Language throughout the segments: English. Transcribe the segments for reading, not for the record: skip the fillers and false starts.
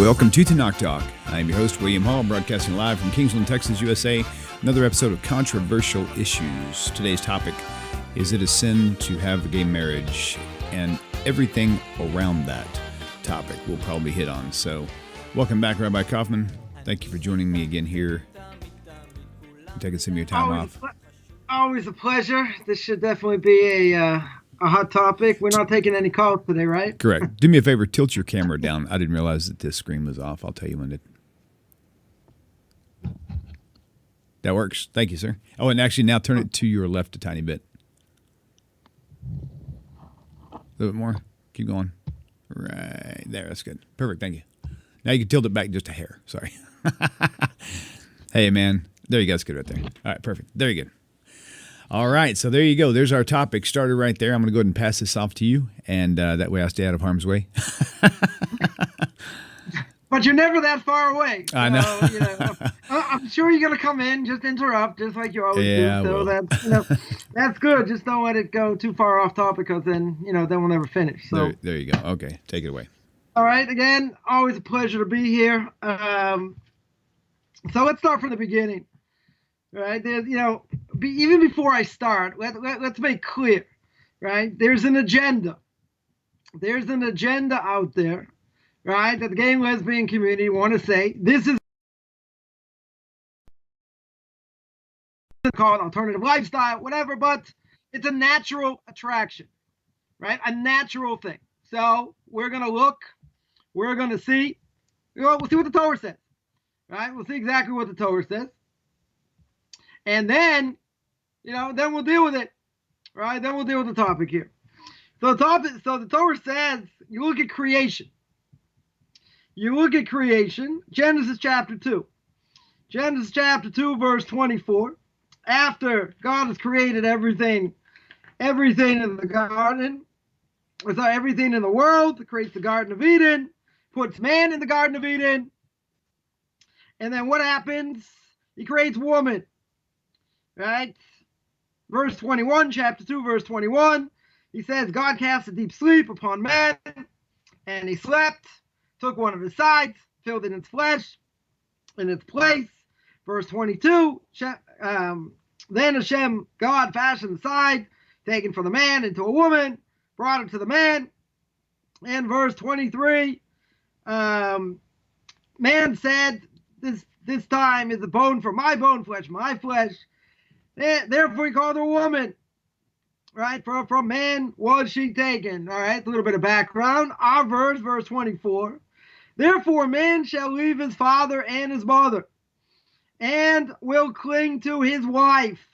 Welcome to Tanakh Talk. I am your host, William Hall, broadcasting live from Kingsland, Texas, USA. Another episode of Controversial Issues. Today's topic, is it a sin to have a gay marriage? And everything around that topic we'll probably hit on. So, welcome back, Rabbi Coffman. Thank you for joining me again here. Taking some of your time off. Always a pleasure. This should definitely be a hot topic. We're not taking any calls today, right? Correct. Do me a favor, tilt your camera down. I didn't realize that this screen was off. I'll tell you when it... That works. Thank you, sir. Oh, and actually now turn it to your left a tiny bit. A little bit more. Keep going. Right there. That's good. Perfect. Thank you. Now you can tilt it back just a hair. Sorry. Hey, man. There you go. That's good right there. All right. Perfect. There you go. All right. So there you go. There's our topic started right there. I'm going to go ahead and pass this off to you. And that way I stay out of harm's way. But you're never that far away. So, I know. I'm sure you're going to come in, just interrupt, just like you always Yeah, do. So that's good. Just don't let it go too far off topic, because then we'll never finish. So there you go. Okay. Take it away. All right. Again, always a pleasure to be here. So let's start from the beginning. Right? There's, even before I start, let's make clear, right? There's an agenda. There's an agenda out there, right, that the gay and lesbian community want to say, this is called alternative lifestyle, whatever, but it's a natural attraction, right? A natural thing. So we're going to look, we're going to see, we'll see what the Torah says, right? We'll see exactly what the Torah says. And then, then we'll deal with it, right? Then we'll deal with the topic here. So the Torah says, you look at creation. You look at creation, Genesis chapter 2. Genesis chapter 2, verse 24. After God has created everything in the garden, everything in the world, creates the Garden of Eden, puts man in the Garden of Eden. And then what happens? He creates woman. Right? Verse 21, chapter 2, verse 21, he says, God cast a deep sleep upon man, and he slept, took one of his sides, filled it in its flesh, in its place. Verse 22, then Hashem, God, fashioned the side, taken from the man into a woman, brought it to the man. And verse 23, man said, this time is a bone from my bone, flesh, my flesh. Therefore, he called her a woman, right? From man was she taken. All right, a little bit of background. Our verse 24. Therefore, man shall leave his father and his mother, and will cling to his wife.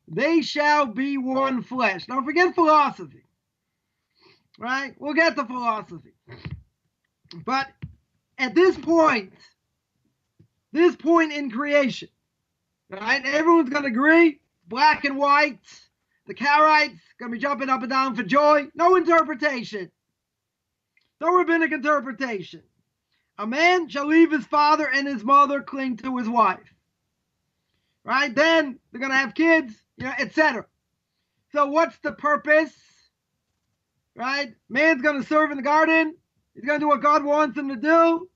They shall be one flesh. Now, forget philosophy, right? We'll get to philosophy. But at this point in creation, right? Everyone's going to agree, black and white, the Karaites going to be jumping up and down for joy. No interpretation. No rabbinic interpretation. A man shall leave his father and his mother, cling to his wife. Right? Then they're going to have kids, etc. So what's the purpose? Right? Man's going to serve in the garden. He's going to do what God wants him to do.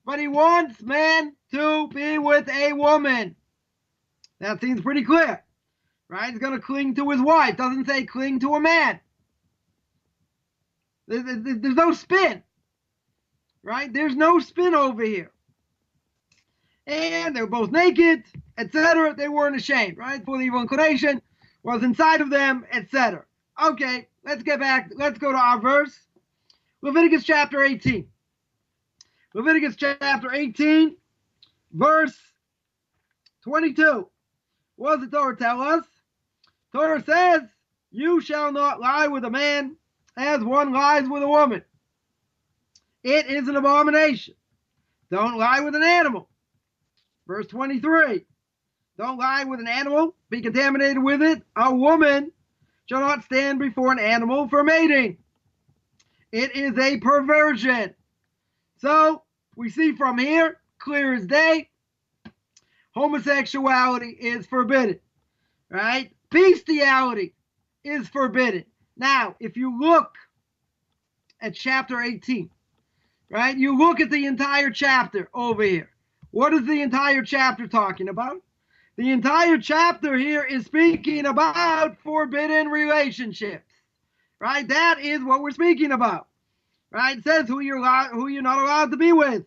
But he wants man to be with a woman. That seems pretty clear, right? He's going to cling to his wife. Doesn't say cling to a man. There's no spin, right? There's no spin over here. And they were both naked, etc. They weren't ashamed, right? For the evil inclination was inside of them, etc. Okay, let's get back. Let's go to our verse. Leviticus chapter 18. Leviticus chapter 18, verse 22. What does the Torah tell us? Torah says, you shall not lie with a man as one lies with a woman. It is an abomination. Don't lie with an animal. Verse 23. Don't lie with an animal. Be contaminated with it. A woman shall not stand before an animal for mating. It is a perversion. So we see from here, clear as day, homosexuality is forbidden, right? Bestiality is forbidden. Now, if you look at chapter 18, right? You look at the entire chapter over here. What is the entire chapter talking about? The entire chapter here is speaking about forbidden relationships, right? That is what we're speaking about, right? It says who you're not allowed to be with,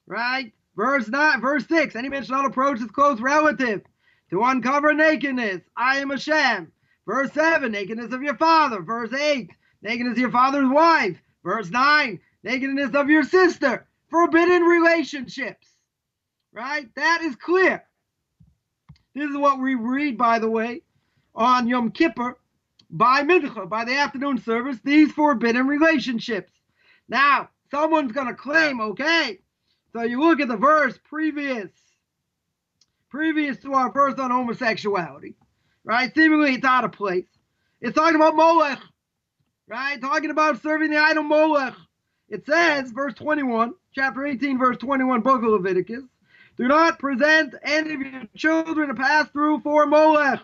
right? Verse 6, any man shall not approach his close relative to uncover nakedness. I am Hashem. Verse 7, nakedness of your father. Verse 8, nakedness of your father's wife. Verse 9, nakedness of your sister. Forbidden relationships, right? That is clear. This is what we read, by the way, on Yom Kippur by Mincha, by the afternoon service, these forbidden relationships. Now, someone's going to claim, okay, so you look at the verse previous to our verse on homosexuality, right? Seemingly it's out of place. It's talking about Molech, right? Talking about serving the idol Molech. It says, verse 21, chapter 18, verse 21, book of Leviticus, do not present any of your children to pass through for Molech.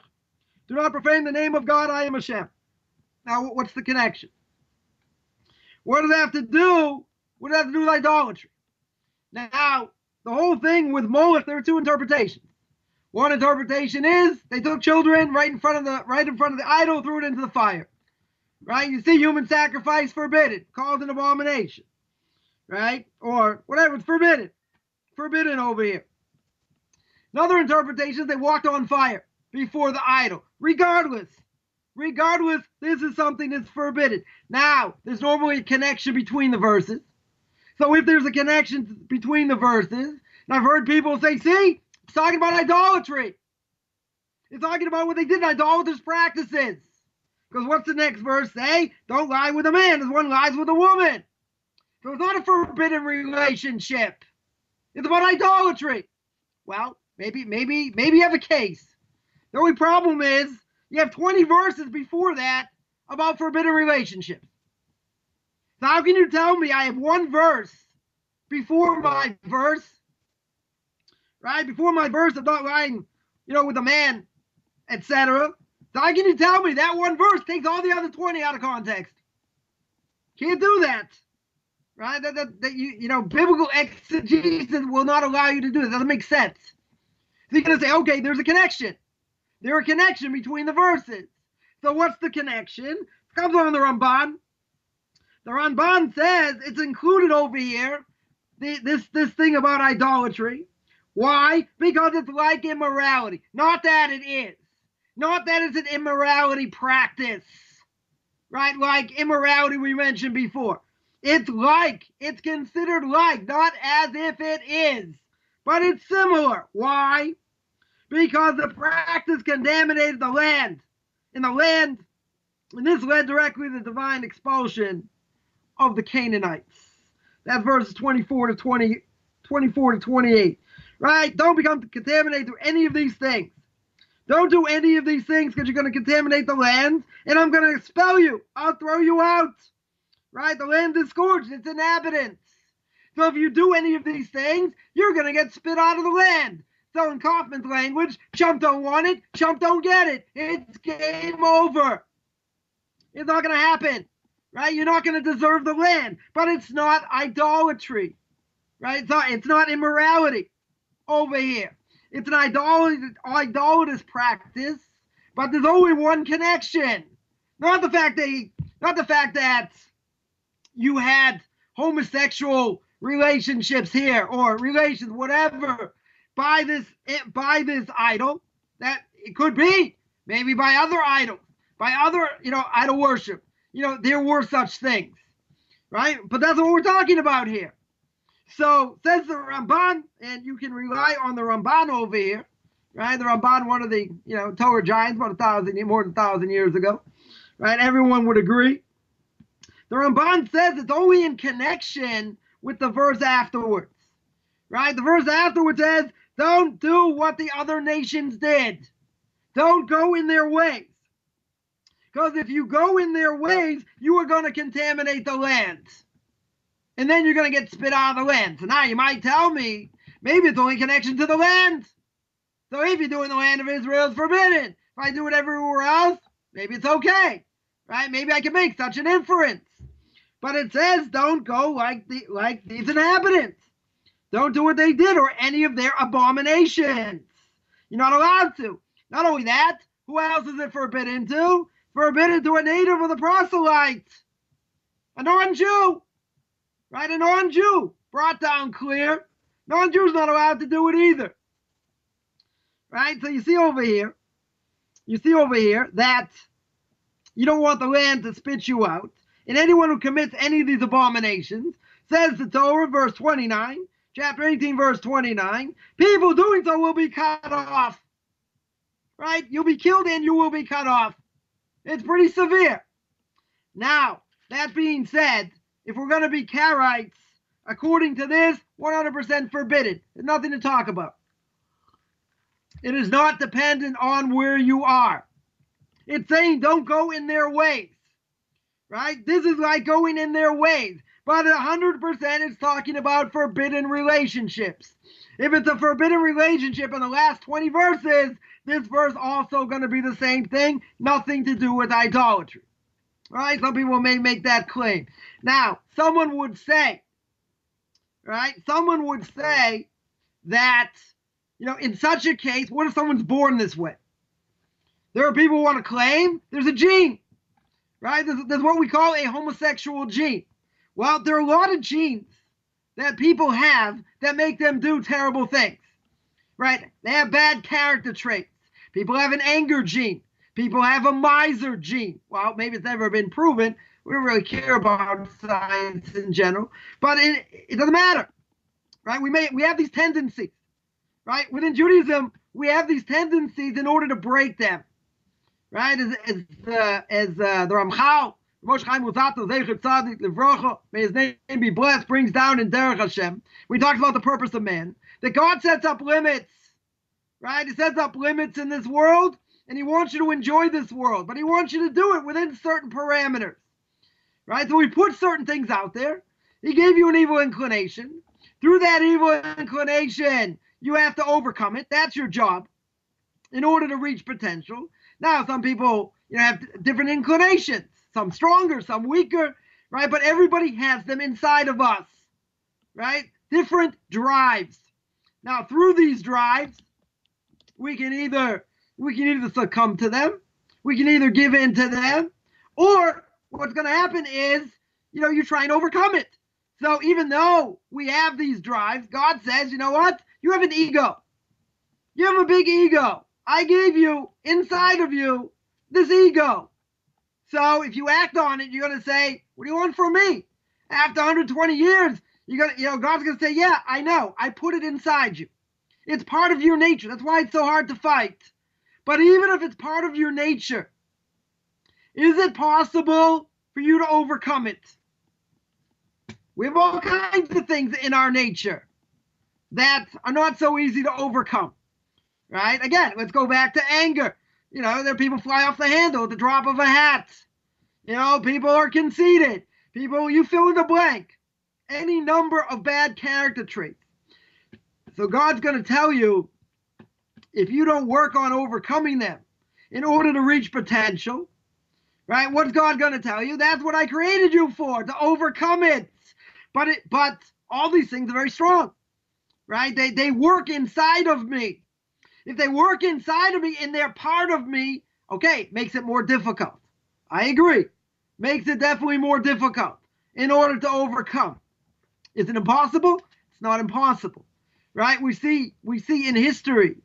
Do not profane the name of God, I am Hashem. Now, what's the connection? What does that have to do? What does that have to do with idolatry? Now, the whole thing with Molech, there are two interpretations. One interpretation is they took children right in front of the idol, threw it into the fire. Right? You see human sacrifice forbidden, called an abomination. Right? Or whatever, it's forbidden. Forbidden over here. Another interpretation is they walked on fire before the idol. Regardless, this is something that's forbidden. Now, there's normally a connection between the verses. So if there's a connection between the verses, and I've heard people say, see, it's talking about idolatry. It's talking about what they did in idolatrous practices. Because what's the next verse say? Don't lie with a man as one lies with a woman. So it's not a forbidden relationship. It's about idolatry. Well, maybe you have a case. The only problem is you have 20 verses before that about forbidden relationships. So how can you tell me I have one verse before my verse, right? Before my verse of not lying, with a man, etc. So how can you tell me that one verse takes all the other 20 out of context? Can't do that, right? That biblical exegesis will not allow you to do this. It doesn't make sense. So you're going to say, okay, there's a connection. There's a connection between the verses. So what's the connection? It comes on the Ramban. The Ramban says it's included over here, this thing about idolatry. Why? Because it's like immorality. Not that it is. Not that it's an immorality practice. Right? Like immorality we mentioned before. It's considered like, not as if it is. But it's similar. Why? Because the practice contaminated the land. And this led directly to the divine expulsion of the Canaanites. That's verses 24 to 28. Right? Don't become contaminated through any of these things. Don't do any of these things because you're going to contaminate the land, and I'm going to expel you. I'll throw you out. Right? The land is scourged. Its inhabitants. So if you do any of these things, you're going to get spit out of the land. So in Coffman's language, chump don't want it, chump don't get it. It's game over. It's not going to happen. Right? You're not going to deserve the land. But it's not idolatry. Right? It's not immorality over here. It's an idolatrous practice, but there's only one connection. Not the fact that you had homosexual relationships here or relations, whatever, by this idol. That it could be maybe by other idols, by other idol worship. There were such things, right? But that's what we're talking about here. So says the Ramban, and you can rely on the Ramban over here, right? The Ramban, one of the Torah giants, more than 1,000 years ago, right? Everyone would agree. The Ramban says it's only in connection with the verse afterwards, right? The verse afterwards says, don't do what the other nations did. Don't go in their ways. Because if you go in their ways, you are going to contaminate the land. And then you're going to get spit out of the land. So now you might tell me, maybe it's only connection to the land. So if you do it in the land of Israel, it's forbidden. If I do it everywhere else, maybe it's okay. Right? Maybe I can make such an inference. But it says don't go like these inhabitants. Don't do what they did or any of their abominations. You're not allowed to. Not only that, who else is it forbidden to? Forbidden to a native of the proselyte. A non-Jew. Right? A non-Jew. Brought down clear. Non-Jew's not allowed to do it either. Right? So you see over here that you don't want the land to spit you out. And anyone who commits any of these abominations, says the Torah, verse 29, chapter 18, verse 29, people doing so will be cut off. Right? You'll be killed and you will be cut off. It's pretty severe. Now, that being said, if we're going to be Karaites, according to this, 100% forbidden. There's nothing to talk about. It is not dependent on where you are. It's saying don't go in their ways. Right? This is like going in their ways. But 100% is talking about forbidden relationships. If it's a forbidden relationship in the last 20 verses, this verse also going to be the same thing. Nothing to do with idolatry. Right? Some people may make that claim. Now, someone would say, right? Someone would say that, in such a case, what if someone's born this way? There are people who want to claim there's a gene, right? There's what we call a homosexual gene. Well, there are a lot of genes that people have that make them do terrible things, right? They have bad character traits. People have an anger gene. People have a miser gene. Well, maybe it's never been proven. We don't really care about science in general, but it doesn't matter, right? We have these tendencies, right? Within Judaism, we have these tendencies in order to break them, right? As the Ramchal, Moshe Chaim Coffman, may his name be blessed, brings down in Derech Hashem. We talked about the purpose of man, that God sets up limits, right? He sets up limits in this world, and he wants you to enjoy this world, but he wants you to do it within certain parameters, right? So we put certain things out there. He gave you an evil inclination. Through that evil inclination, you have to overcome it. That's your job in order to reach potential. Now, some people have different inclinations, some stronger, some weaker, right? But everybody has them inside of us, right? Different drives. Now, through these drives, we can either succumb to them, we can either give in to them, or what's going to happen is, you try and overcome it. So even though we have these drives, God says, you know what? You have an ego. You have a big ego. I gave you, inside of you, this ego. So if you act on it, you're going to say, what do you want from me? After 120 years, God's going to say, yeah, I know. I put it inside you. It's part of your nature. That's why it's so hard to fight. But even if it's part of your nature, is it possible for you to overcome it? We have all kinds of things in our nature that are not so easy to overcome, right? Again, let's go back to anger. There are people fly off the handle at the drop of a hat. People are conceited. People, you fill in the blank. Any number of bad character traits. So God's going to tell you, if you don't work on overcoming them in order to reach potential, right? What's God going to tell you? That's what I created you for, to overcome it. But all these things are very strong, right? They work inside of me. If they work inside of me and they're part of me, okay, it makes it more difficult. I agree. Makes it definitely more difficult in order to overcome. Is it impossible? It's not impossible, right? We see in history,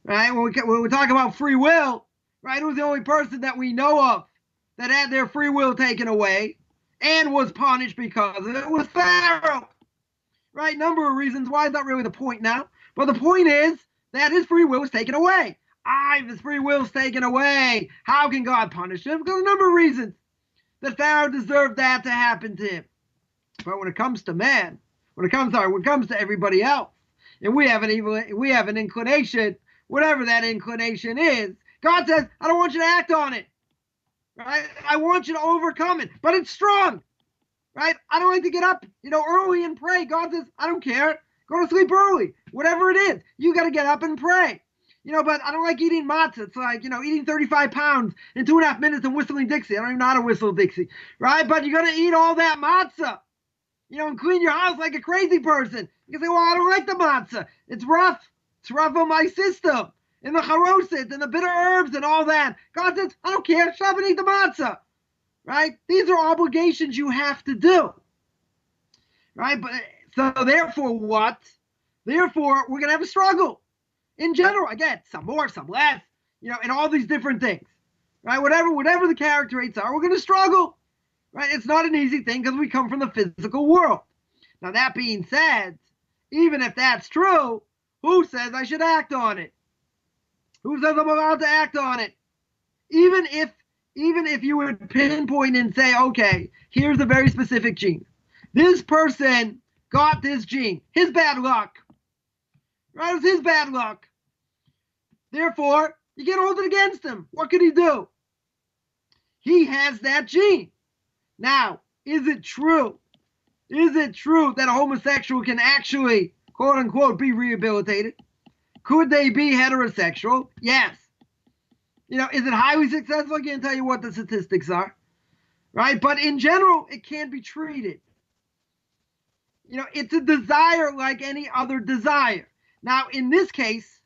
right? When we talk about free will, right? Who's the only person that we know of that had their free will taken away and was punished because of it? Was Federow, right? Number of reasons why. It's not really the point now, but the point is that his free will was taken away. If his free will is taken away, how can God punish him? Because a number of reasons that Federow deserved that to happen to him. But when it comes to man, when it comes to everybody else, and we have an inclination, whatever that inclination is, God says, I don't want you to act on it, right? I want you to overcome it, but it's strong, right? I don't like to get up, early and pray. God says, I don't care. Go to sleep early. Whatever it is, you got to get up and pray. But I don't like eating matzah. It's like, eating 35 pounds in 2.5 minutes and whistling Dixie. I don't even know how to whistle Dixie, right? But you're going to eat all that matzah, and clean your house like a crazy person. You can say, well, I don't like the matzah. It's rough. It's rough on my system. And the charoset and the bitter herbs and all that. God says, I don't care. Shut up and eat the matzah, right? These are obligations you have to do, right? But so therefore what? Therefore, we're going to have a struggle. In general, again, some more, some less, and all these different things, right? Whatever the character traits are, we're going to struggle, right? It's not an easy thing because we come from the physical world. Now, that being said, even if that's true, who says I should act on it? Who says I'm allowed to act on it? Even if you would pinpoint and say, okay, here's a very specific gene. This person got this gene. His bad luck. Right? It was his bad luck. Therefore, you can't hold it against him. What could he do? He has that gene. Now, is it true? Is it true that a homosexual can actually, quote unquote, be rehabilitated? Could they be heterosexual? Yes. Is it highly successful? I can't tell you what the statistics are. Right? But in general, it can be treated. It's a desire like any other desire. Now, in this case,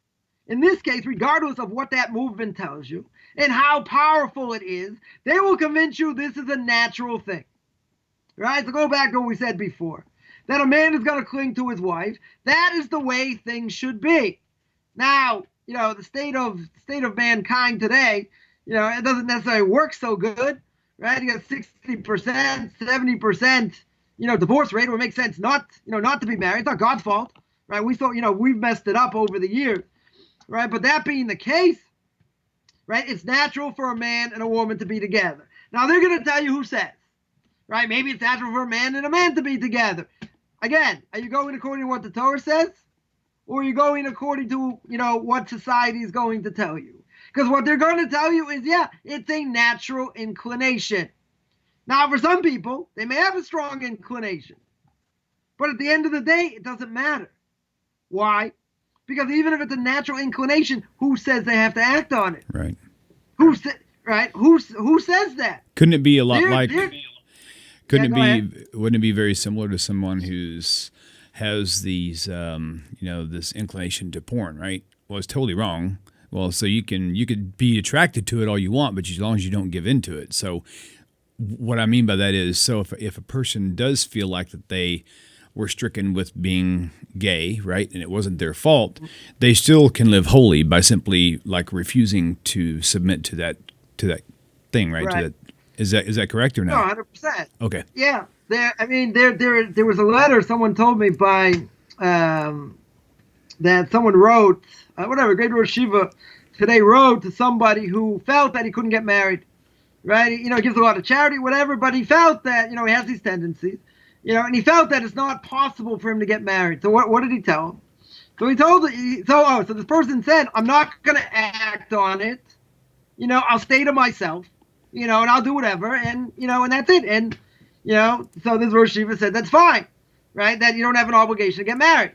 regardless of what that movement tells you and how powerful it is, they will convince you this is a natural thing, right? So go back to what we said before, that a man is going to cling to his wife. That is the way things should be. Now, the state of mankind today, it doesn't necessarily work so good, right? You got 60%, 70%, divorce rate. It would make sense not to be married. It's not God's fault. Right, we thought, we've messed it up over the years, right? But that being the case, right, it's natural for a man and a woman to be together. Now, they're going to tell you who says, right? Maybe it's natural for a man and a man to be together. Again, are you going according to what the Torah says? Or are you going according to, what society is going to tell you? Because what they're going to tell you is, it's a natural inclination. Now, for some people, they may have a strong inclination. But at the end of the day, it doesn't matter. Why? Because even if it's a natural inclination, who says they have to act on it? Right. Who says that? Couldn't it be a lot Wouldn't it be very similar to someone has these this inclination to porn, right? Well, it's totally wrong. Well, so you could be attracted to it all you want, but as long as you don't give into it. So what I mean by that is, so if a person does feel like that they were stricken with being gay, right, and it wasn't their fault, they still can live holy by simply like refusing to submit to that thing, right? Right. Is that correct or No, not? 100%. Okay. Yeah. There was a letter someone told me by that someone wrote, Great Rosh Shiva today wrote to somebody who felt that he couldn't get married, right? He gives a lot of charity, whatever, but he felt that, he has these tendencies. And he felt that it's not possible for him to get married. So what did he tell him? So he told so this person said, I'm not going to act on it. I'll stay to myself, and I'll do whatever. And, and that's it. And, so this Rosh Shiva said, that's fine, right? That you don't have an obligation to get married.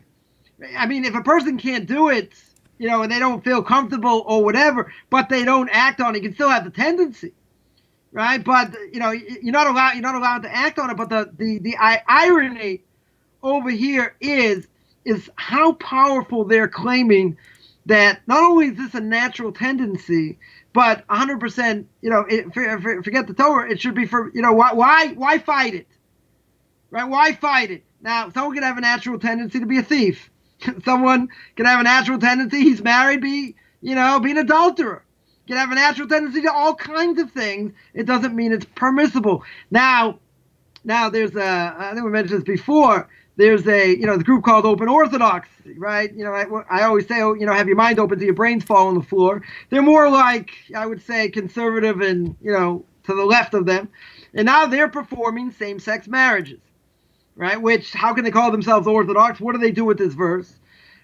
I mean, if a person can't do it, and they don't feel comfortable or whatever, but they don't act on it, you can still have the tendency. Right, but you're not allowed to act on it. But the irony over here is how powerful they're claiming that not only is this a natural tendency, but 100%. Forget the Torah. It should be for why fight it, right? Why fight it? Now, someone can have a natural tendency to be a thief. Someone can have a natural tendency. He's married, be an adulterer. You can have a natural tendency to all kinds of things. It doesn't mean it's permissible. Now there's I think we mentioned this before. There's the group called Open Orthodoxy, right? I always say, have your mind open till your brains fall on the floor. They're more like, I would say, conservative and, to the left of them. And now they're performing same-sex marriages, right? Which, how can they call themselves Orthodox? What do they do with this verse?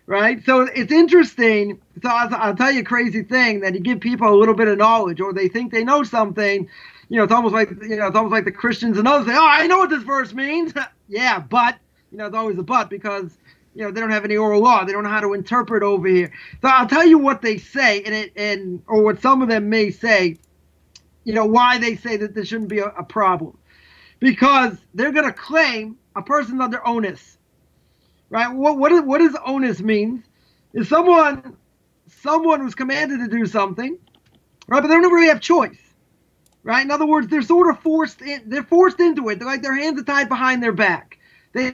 Right, so it's interesting. So I'll tell you a crazy thing that you give people a little bit of knowledge, or they think they know something. It's almost like the Christians and others say, "Oh, I know what this verse means." Yeah, but it's always a but because they don't have any oral law. They don't know how to interpret over here. So I'll tell you what they say, or what some of them may say, why they say that there shouldn't be a problem. Because they're going to claim a person's under onus, right? What does onus mean? Is someone who's commanded to do something, right? But they don't really have choice, right? In other words, they're sort of forced into it. They're like their hands are tied behind their back. They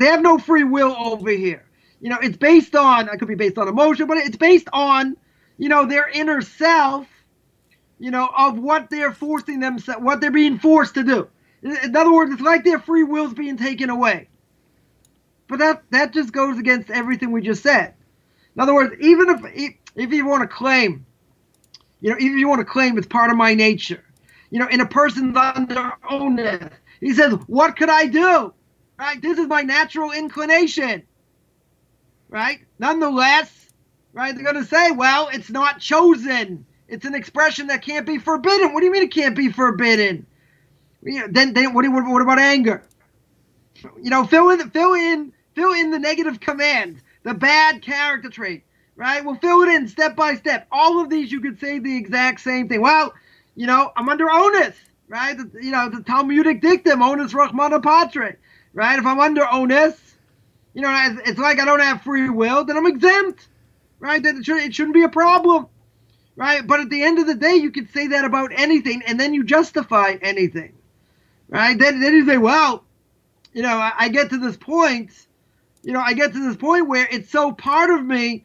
have no free will over here. It's based on, it could be based on emotion, but it's based on, their inner self, of what they're what they're being forced to do. In other words, it's like their free will's being taken away. But that just goes against everything we just said. In other words, even if you want to claim, it's part of my nature, in a person's under onus, he says, what could I do? Right? This is my natural inclination. Right? Nonetheless, right, they're going to say, well, it's not chosen. It's an expression that can't be forbidden. What do you mean it can't be forbidden? Then what about anger? Fill in the negative command, the bad character trait, right? We'll fill it in step by step. All of these you could say the exact same thing. Well, I'm under onus, right? The Talmudic dictum, onus Rahmana Patre, right? If I'm under onus, it's like I don't have free will, then I'm exempt, right? Then it shouldn't be a problem, right? But at the end of the day, you could say that about anything, and then you justify anything, right? Then you say, well, I get to this point, where it's so part of me,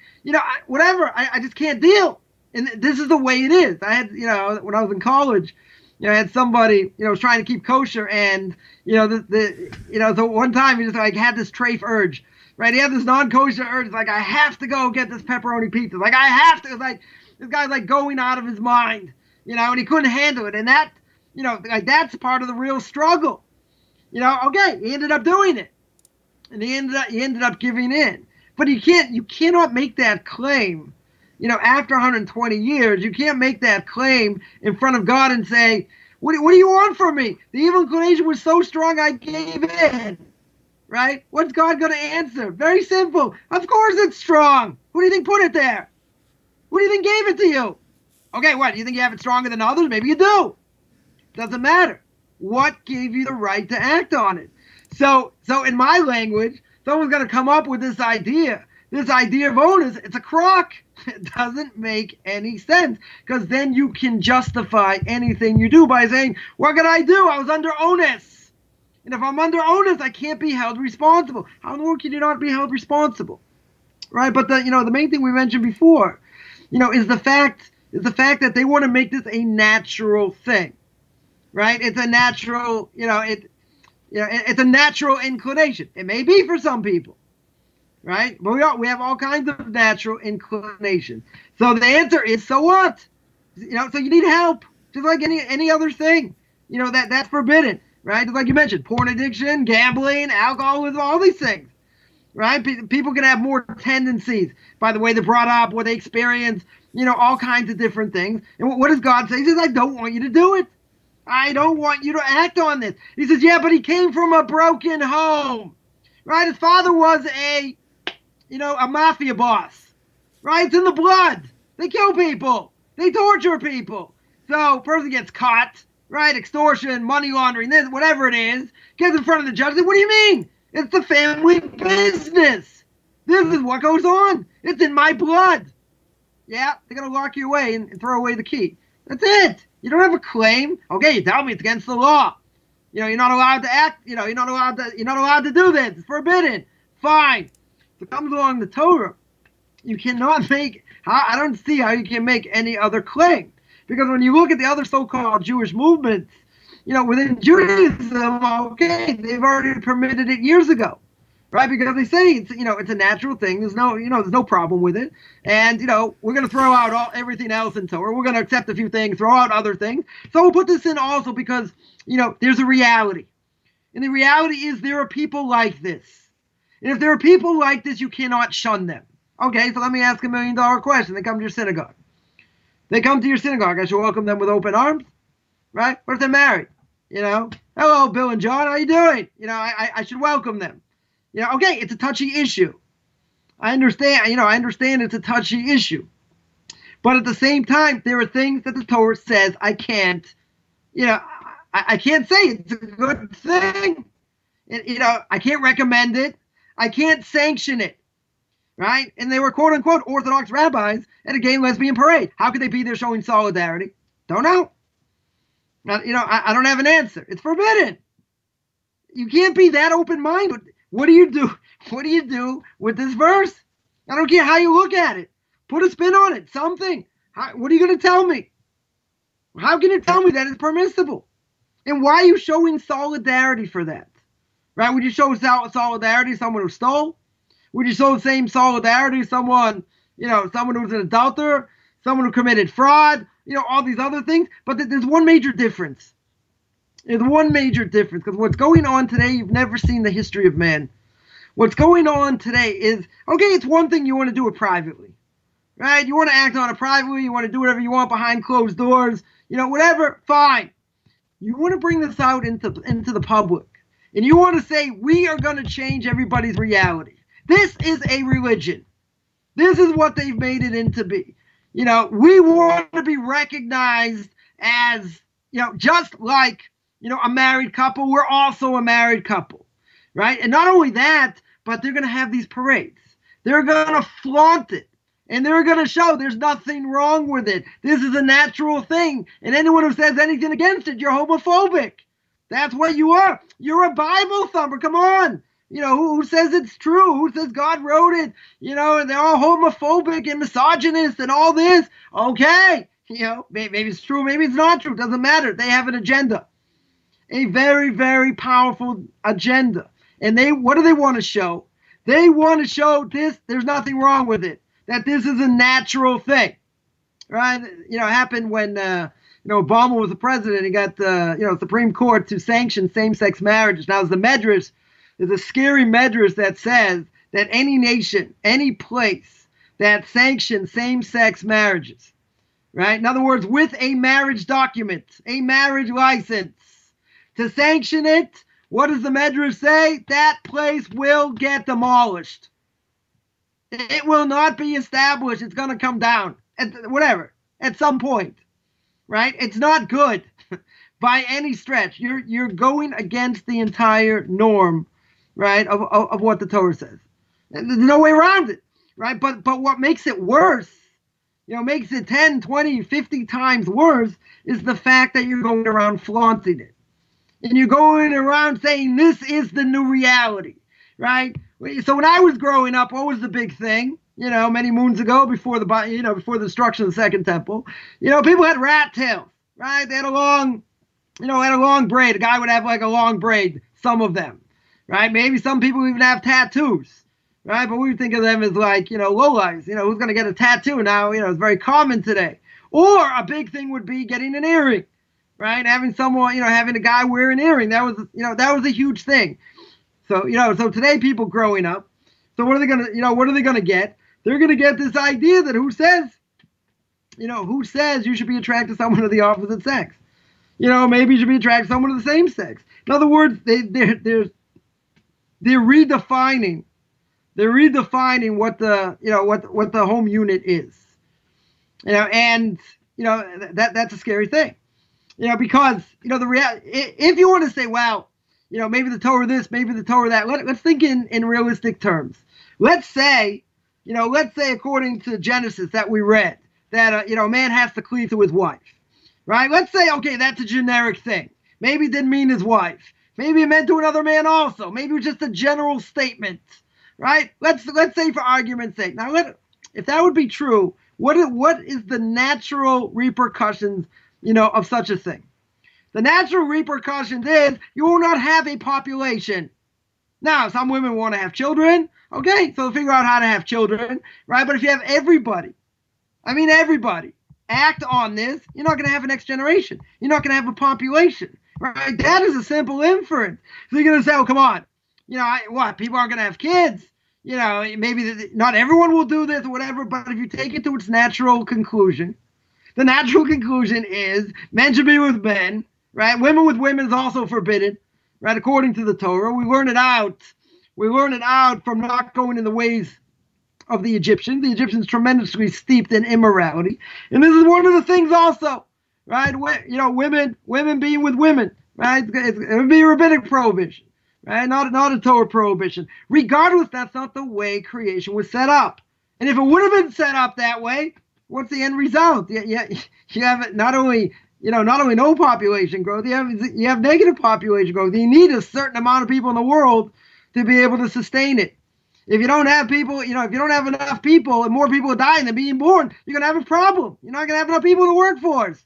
whatever, I just can't deal. And this is the way it is. I had, when I was in college, I had somebody, was trying to keep kosher, and, so one time he just had this treif urge, right? He had this non-kosher urge, like, I have to go get this pepperoni pizza. Like, I have to. It's like, this guy's like going out of his mind, and he couldn't handle it. And that, that's part of the real struggle. Okay, he ended up doing it. And he ended up giving in. But you cannot make that claim, after 120 years. You can't make that claim in front of God and say, what do you want from me? The evil inclination was so strong I gave in, right? What's God going to answer? Very simple. Of course it's strong. Who do you think put it there? Who do you think gave it to you? Okay, what? Do you think you have it stronger than others? Maybe you do. Doesn't matter. What gave you the right to act on it? So in my language, someone's going to come up with this idea of onus. It's a crock. It doesn't make any sense, because then you can justify anything you do by saying, what could I do? I was under onus. And if I'm under onus, I can't be held responsible. How in the world can you not be held responsible? Right? But the main thing we mentioned before, is the fact that they want to make this a natural thing. Right? It's a natural, it's a natural inclination. It may be for some people, right? But we have all kinds of natural inclination. So the answer is, so what? So you need help, just like any other thing. That's forbidden, right? Just like you mentioned, porn addiction, gambling, alcoholism, all these things, right? People can have more tendencies by the way they're brought up, what they experience, all kinds of different things. And what does God say? He says, I don't want you to do it. I don't want you to act on this. He says, yeah, but he came from a broken home, right? His father was a mafia boss, right? It's in the blood. They kill people. They torture people. So person gets caught, right? Extortion, money laundering, this, whatever it is, gets in front of the judge. Says, what do you mean? It's the family business. This is what goes on. It's in my blood. Yeah, they're going to lock you away and throw away the key. That's it. You don't have a claim. Okay, you tell me it's against the law. You're not allowed to act. You're not allowed to do this. It's forbidden. Fine. So it comes along the Torah. You cannot make. I don't see how you can make any other claim, because when you look at the other so-called Jewish movements, within Judaism, okay, they've already permitted it years ago, right? Because they say it's a natural thing. There's no problem with it, and we're going to throw out everything else in Torah. We're going to accept a few things, throw out other things. So we'll put this in also because there's a reality, and the reality is there are people like this, and if there are people like this, you cannot shun them. Okay, so let me ask $1 million question. They come to your synagogue. I should welcome them with open arms, right? What if they're married? Hello, Bill and John, how you doing? I should welcome them. Okay, it's a touchy issue. I understand it's a touchy issue. But at the same time, there are things that the Torah says I can't, I can't say it's a good thing. I can't recommend it. I can't sanction it, right? And they were quote unquote Orthodox rabbis at a gay lesbian parade. How could they be there showing solidarity? Don't know. I don't have an answer. It's forbidden. You can't be that open-minded. What do you do? What do you do with this verse? I don't care how you look at it. Put a spin on it. Something. What are you going to tell me? How can you tell me that it's permissible? And why are you showing solidarity for that? Right? Would you show solidarity to someone who stole? Would you show the same solidarity to someone who's an adulterer, someone who committed fraud, all these other things? But there's one major difference. There's one major difference, because what's going on today, you've never seen the history of man. What's going on today is, okay, it's one thing you want to do it privately, right? You want to act on it privately, you want to do whatever you want behind closed doors, whatever, fine. You want to bring this out into the public, and you want to say, we are going to change everybody's reality. This is a religion. This is what they've made it into be. We want to be recognized as, just like, a married couple. We're also a married couple, right? And not only that, but they're going to have these parades. They're going to flaunt it. And they're going to show there's nothing wrong with it. This is a natural thing. And anyone who says anything against it, you're homophobic. That's what you are. You're a Bible thumper. Come on. Who says it's true? Who says God wrote it? And they're all homophobic and misogynist and all this. Okay. Maybe it's true. Maybe it's not true. Doesn't matter. They have an agenda. A very, very powerful agenda. And what do they want to show? They want to show this, there's nothing wrong with it. That this is a natural thing. Right? It happened when Obama was the president. He got the Supreme Court to sanction same-sex marriages. Now, there's a scary medrash that says that any nation, any place that sanctions same-sex marriages, right? In other words, with a marriage document, a marriage license, to sanction it, what does the medrash say? That place will get demolished. It will not be established. It's going to come down at some point, right? It's not good by any stretch. You're going against the entire norm, right, of what the Torah says. And there's no way around it, right? But what makes it worse, makes it 10, 20, 50 times worse, is the fact that you're going around flaunting it. And you're going around saying this is the new reality, right? So when I was growing up, what was the big thing? Many moons ago, before the destruction of the Second Temple, people had rat tails, right? They had a long braid. A guy would have like a long braid, some of them, right? Maybe some people even have tattoos, right? But we think of them as like, lowlifes. Who's going to get a tattoo now? It's very common today. Or a big thing would be getting an earring. Right, having someone, having a guy wear an earring, that was a huge thing. So, so today people growing up, so what are they gonna get? They're gonna get this idea that who says you should be attracted to someone of the opposite sex? Maybe you should be attracted to someone of the same sex. In other words, they're redefining what the home unit is. And that's a scary thing. Because, the reality, if you want to say, well, maybe the Torah this, maybe the Torah that, let's think in realistic terms. Let's say according to Genesis that we read, that, a man has to cleave to his wife, right? Let's say, okay, that's a generic thing. Maybe it didn't mean his wife. Maybe it meant to another man also. Maybe it was just a general statement, right? Let's say for argument's sake. Now, if that would be true, what is the natural repercussions of such a thing? The natural repercussions is you will not have a population. Now, some women want to have children. Okay, so figure out how to have children, right? But if you have everybody act on this, you're not going to have a next generation. You're not going to have a population, right? That is a simple inference. So you're going to say, oh, come on. People aren't going to have kids. Maybe not everyone will do this or whatever, but if you take it to its natural conclusion, the natural conclusion is men should be with men, right? Women with women is also forbidden, right? According to the Torah, we learn it out from not going in the ways of the Egyptians. The Egyptians tremendously steeped in immorality. And this is one of the things also, right? Women being with women, right? It would be a rabbinic prohibition, right? Not a Torah prohibition. Regardless, that's not the way creation was set up. And if it would have been set up that way, what's the end result? You have not only no population growth, you have negative population growth. You need a certain amount of people in the world to be able to sustain it. If you don't have people, if you don't have enough people and more people are dying than being born, you're gonna have a problem. You're not gonna have enough people in the workforce,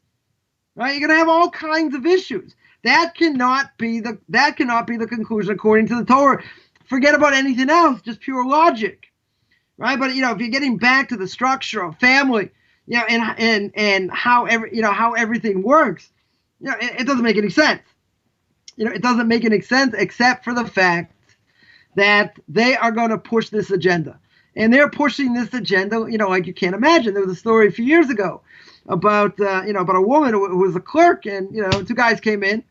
right? You're gonna have all kinds of issues. That cannot be the conclusion according to the Torah. Forget about anything else, just pure logic, right? But if you're getting back to the structure of family, and how everything works, it doesn't make any sense. It doesn't make any sense except for the fact that they are going to push this agenda. And they're pushing this agenda, like you can't imagine. There was a story a few years ago about a woman who was a clerk, and, two guys came in,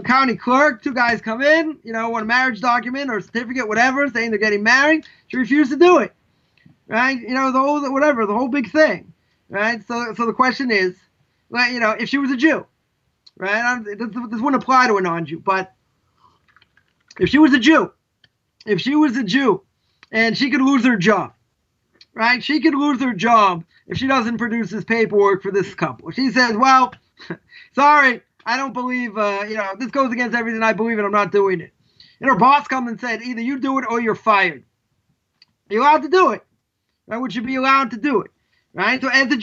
county clerk, two guys come in, want a marriage document or a certificate, whatever, saying they're getting married. She refused to do it, right? The whole big thing, right? So the question is, if she was a Jew, right? This wouldn't apply to a non-Jew, but if she was a Jew, and she could lose her job, right? She could lose her job if she doesn't produce this paperwork for this couple. She says, well, sorry, I don't believe, this goes against everything I believe in, I'm not doing it. And her boss comes and said, either you do it or you're fired. You're allowed to do it, right? Would you be allowed to do it, right? So as a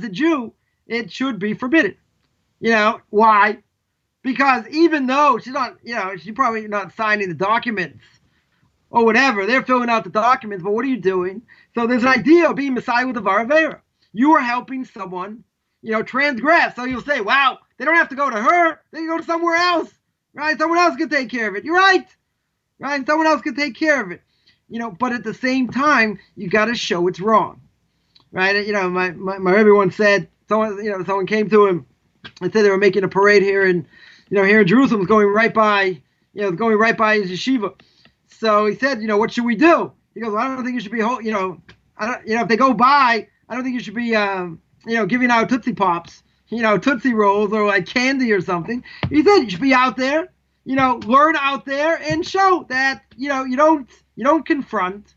Jew, it should be forbidden. Why? Because even though she's not, she's probably not signing the documents or whatever, they're filling out the documents, but what are you doing? So there's an idea of being Messiah with the Varavera. You are helping someone, transgress. So you'll say, wow, they don't have to go to her. They can go to somewhere else, right? Someone else can take care of it. You're right? Someone else can take care of it. But at the same time, you got to show it's wrong, right? My Rebbe once said, someone came to him and said they were making a parade here in Jerusalem, going right by his yeshiva. So he said, what should we do? He goes, well, I don't think you should be, if they go by, I don't think you should be, giving out Tootsie Pops, Tootsie Rolls or like candy or something. He said you should be out there, learn out there and show that, you don't confront,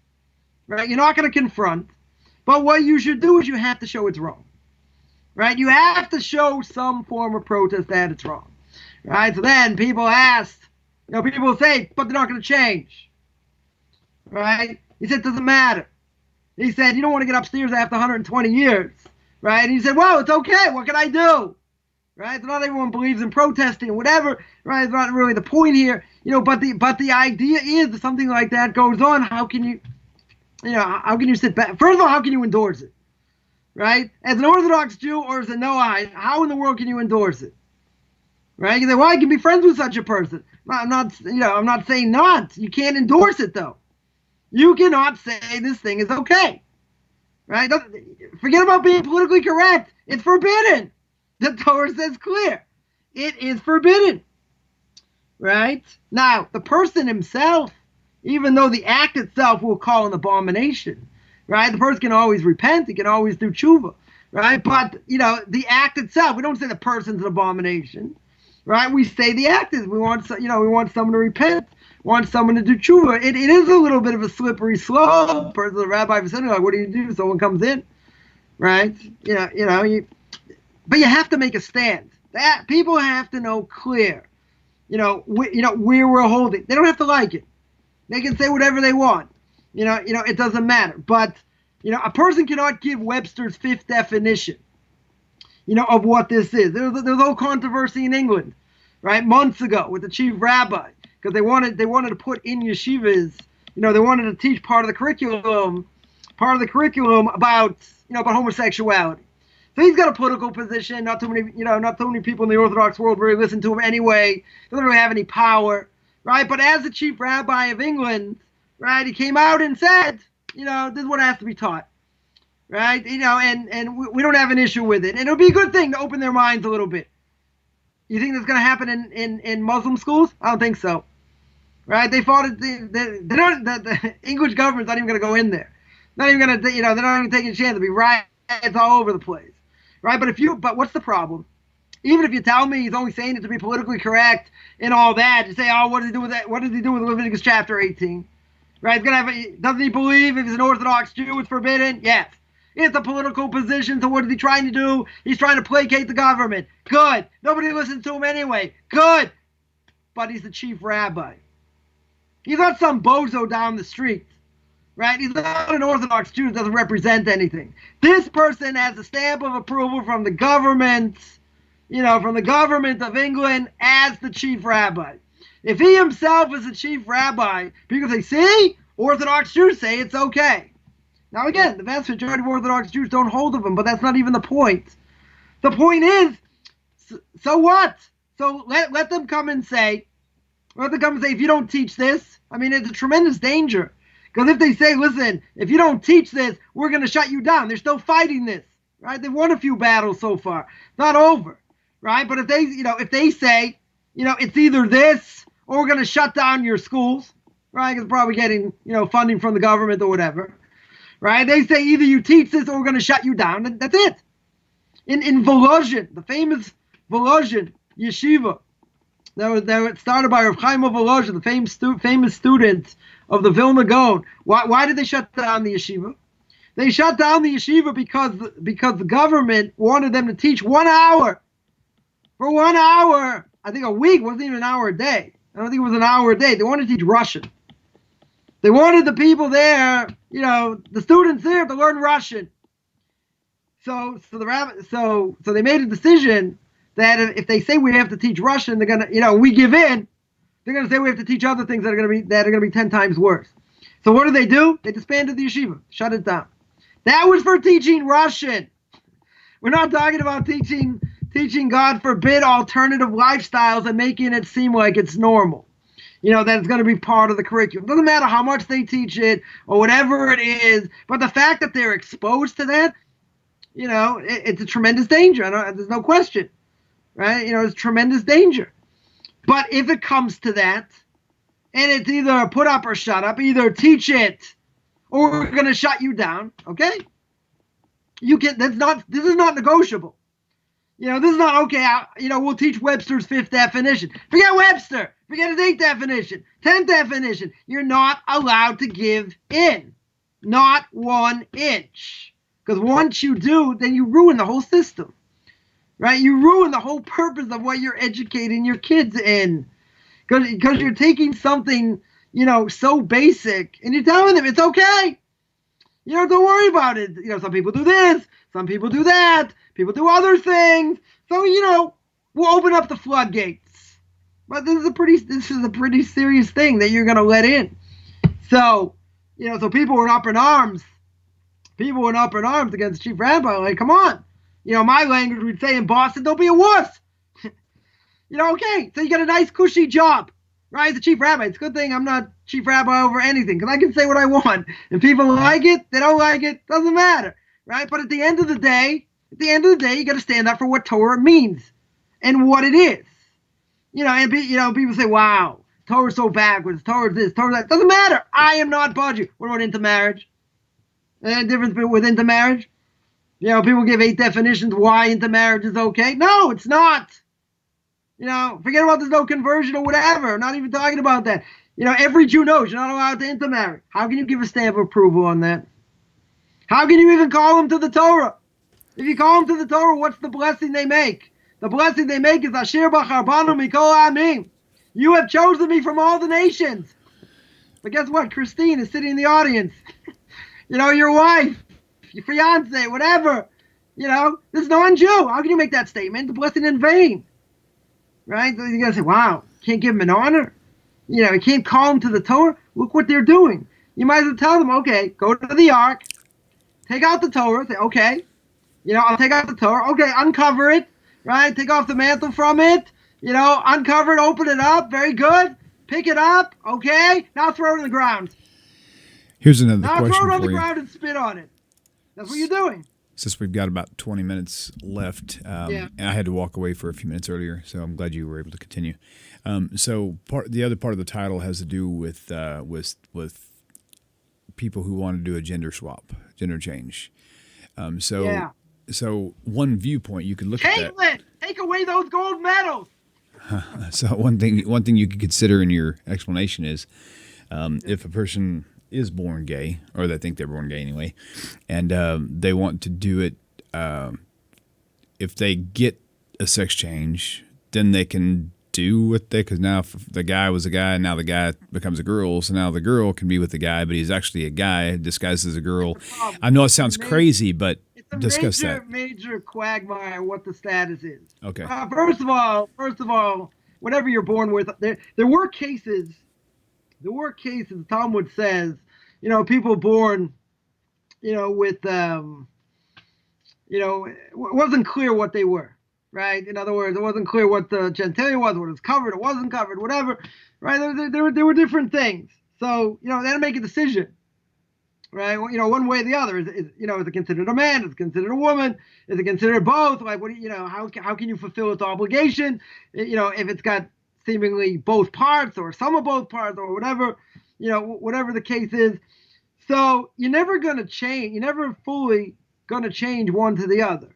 right? You're not going to confront, but what you should do is you have to show it's wrong, right? You have to show some form of protest that it's wrong, right? So then people ask, people say, but they're not going to change, right? He said, it doesn't matter. He said, you don't want to get upstairs after 120 years, right? And he said, well, it's okay. What can I do? Right? So not everyone believes in protesting or whatever, right? It's not really the point here, but the idea is that something like that goes on. How can you sit back? First of all, how can you endorse it, right? As an Orthodox Jew or as a Noahide, how in the world can you endorse it? Right? You say, well, I can be friends with such a person. I'm not saying not. You can't endorse it though. You cannot say this thing is okay. Right? Forget about being politically correct. It's forbidden. The Torah says clear. It is forbidden. Right? Now, the person himself, even though the act itself will call an abomination, right? The person can always repent. He can always do tshuva. Right? But, the act itself, we don't say the person's an abomination. Right? We say the act is. We want someone to repent. Want someone to do tshuva. It is a little bit of a slippery slope. The rabbi of the synagogue, what do you do? Someone comes in, right? But you have to make a stand. That people have to know clear, where we're holding. They don't have to like it. They can say whatever they want. It doesn't matter. But a person cannot give Webster's fifth definition, of what this is. There was a whole controversy in England, right, months ago with the chief rabbi. Because they wanted to put in yeshivas, they wanted to teach part of the curriculum about homosexuality. So he's got a political position. Not too many people in the Orthodox world really listen to him anyway. Doesn't really have any power, right? But as the chief rabbi of England, right, he came out and said, this is what has to be taught, right? And we don't have an issue with it. And it'll be a good thing to open their minds a little bit. You think that's going to happen in Muslim schools? I don't think so. right? They fought it. They don't. The English government's not even going to go in there. Not even going to. They're not even taking a chance to be riots all over the place, right? But what's the problem? Even if you tell me he's only saying it to be politically correct and all that, you say, oh, what does he do with that? What does he do with Leviticus chapter 18? Right? Doesn't he believe if he's an Orthodox Jew it's forbidden? Yes. It's a political position, so what is he trying to do? He's trying to placate the government. Good. Nobody listens to him anyway. Good. But he's the chief rabbi. He's not some bozo down the street. Right? He's not an Orthodox Jew who doesn't represent anything. This person has a stamp of approval from the government, from the government of England as the chief rabbi. If he himself is the chief rabbi, people say, see, Orthodox Jews say it's okay. Now again, the vast majority of Orthodox Jews don't hold of him, but that's not even the point. The point is, so what? So let them come and say, if you don't teach this, it's a tremendous danger. Because if they say, listen, if you don't teach this, we're going to shut you down. They're still fighting this, right? They've won a few battles so far. Not over, right? But if they say, it's either this or we're going to shut down your schools, right? Because probably getting, funding from the government or whatever, right? They say either you teach this or we're going to shut you down. And that's it. In Volozhin, the famous Volozhin yeshiva, that was started by Rabbi Chaim Volozhin, the famous student of the Vilna Gaon. Why did they shut down the yeshiva? They shut down the yeshiva because the government wanted them to teach 1 hour. For 1 hour, I think a week, wasn't even an hour a day. I don't think it was an hour a day. They wanted to teach Russian. They wanted the people there, the students there to learn Russian. So they made a decision that if they say we have to teach Russian, they're gonna, we give in. They're gonna say we have to teach other things that are gonna be 10 times worse. So what do? They disbanded the yeshiva, shut it down. That was for teaching Russian. We're not talking about teaching, God forbid, alternative lifestyles and making it seem like it's normal. That it's going to be part of the curriculum. Doesn't matter how much they teach it or whatever it is, but the fact that they're exposed to that, it's a tremendous danger. There's no question, right? It's tremendous danger. But if it comes to that, and it's either put up or shut up, either teach it or we're going to shut you down, okay? This is not negotiable. This is not, okay, we'll teach Webster's 5th definition. Forget Webster. Forget his 8th definition. 10th definition. You're not allowed to give in. Not 1 inch. Because once you do, then you ruin the whole system. Right? You ruin the whole purpose of what you're educating your kids in. Because you're taking something, so basic, and you're telling them it's okay. Don't worry about it. Some people do this. Some people do that. People do other things. So, we'll open up the floodgates. But this is a pretty serious thing that you're going to let in. So, so people were up in arms. People were up in arms against Chief Rabbi. Like, come on. My language would say in Boston, don't be a wuss. Okay. So you got a nice cushy job, right? As the chief rabbi. It's a good thing I'm not chief rabbi over anything because I can say what I want. If people like it, they don't like it, doesn't matter, right? But at the end of the day, you got to stand up for what Torah means and what it is. People say, wow, Torah's so backwards, Torah's this, Torah's that. Doesn't matter. I am not budging. What about intermarriage? Any difference with intermarriage? People give 8 definitions why intermarriage is okay. No, it's not. Forget about there's no conversion or whatever. Not even talking about that. Every Jew knows you're not allowed to intermarry. How can you give a stamp of approval on that? How can you even call them to the Torah? If you call them to the Torah, what's the blessing they make? The blessing they make is Asher Bachar Banu Mikol Amim. You have chosen me from all the nations. But guess what? Christine is sitting in the audience. Your wife, your fiance, whatever. This non-Jew. How can you make that statement? The blessing in vain. Right? So you got to say, wow, can't give them an honor. You can't call them to the Torah. Look what they're doing. You might as well tell them, okay, go to the ark, take out the Torah, say, okay, I'll take out the Torah. Okay, uncover it, right? Take off the mantle from it, uncover it, open it up. Very good. Pick it up. Okay, now throw it on the ground. Here's another question for you. Now throw it on the ground and spit on it. That's what you're doing. Since we've got about 20 minutes left, and I had to walk away for a few minutes earlier, so I'm glad you were able to continue. So the other part of the title has to do with people who want to do a gender swap, gender change. So one viewpoint you could look at that. Take away those gold medals. So one thing you could consider in your explanation is if a person is born gay, or they think they're born gay anyway, and they want to do it, if they get a sex change, then they can do what because now if the guy was a guy and now the guy becomes a girl, so now the girl can be with the guy, but he's actually a guy disguised as a girl. I know it sounds crazy, but discuss that. Major quagmire what the status is. Okay. First of all, whatever you're born with, there were cases. The Talmud says, people born, with, it wasn't clear what they were, right? In other words, it wasn't clear what the genitalia was, what was covered, it wasn't covered, whatever, right? There were different things. So, they had to make a decision, right? One way or the other. Is it considered a man? Is it considered a woman? Is it considered both? Like, how can you fulfill its obligation? If it's got seemingly both parts or some of both parts or whatever, whatever the case is. So you're never going to change. You're never fully going to change one to the other,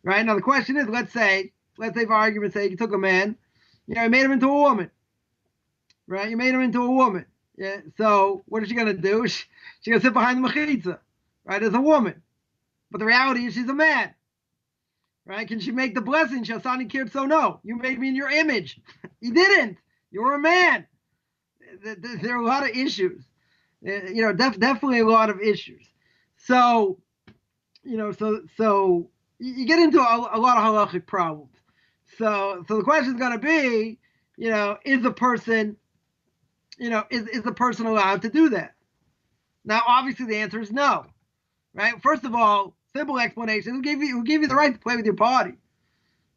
right? Now the question is, let's say for argument's sake, you took a man, you made him into a woman, right? You made him into a woman. Yeah. So what is she going to do? She's going to sit behind the mechitza, right, as a woman. But the reality is she's a man. Right? Can she make the blessing? Shasani Kirtso? No. You made me in your image. You didn't. You were a man. There are a lot of issues. Definitely a lot of issues. So, so you get into a lot of halachic problems. So the question is going to be, is the person, is the person allowed to do that? Now, obviously, the answer is no. Right? First of all, simple explanation. Who gave you the right to play with your body,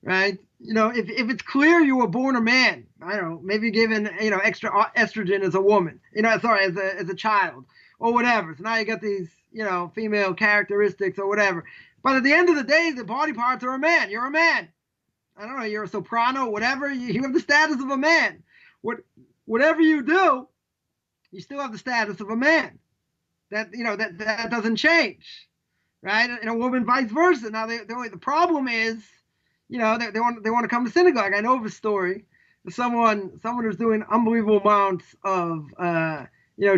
right? If it's clear you were born a man, I don't know, maybe given extra estrogen as a woman, as a child or whatever. So now you got these female characteristics or whatever. But at the end of the day, the body parts are a man. You're a man. I don't know. You're a soprano, whatever. You have the status of a man. Whatever you do, you still have the status of a man. That that doesn't change. Right, and a woman, vice versa. Now, the problem is, they want to come to synagogue. I know of a story. Someone who's doing unbelievable amounts of,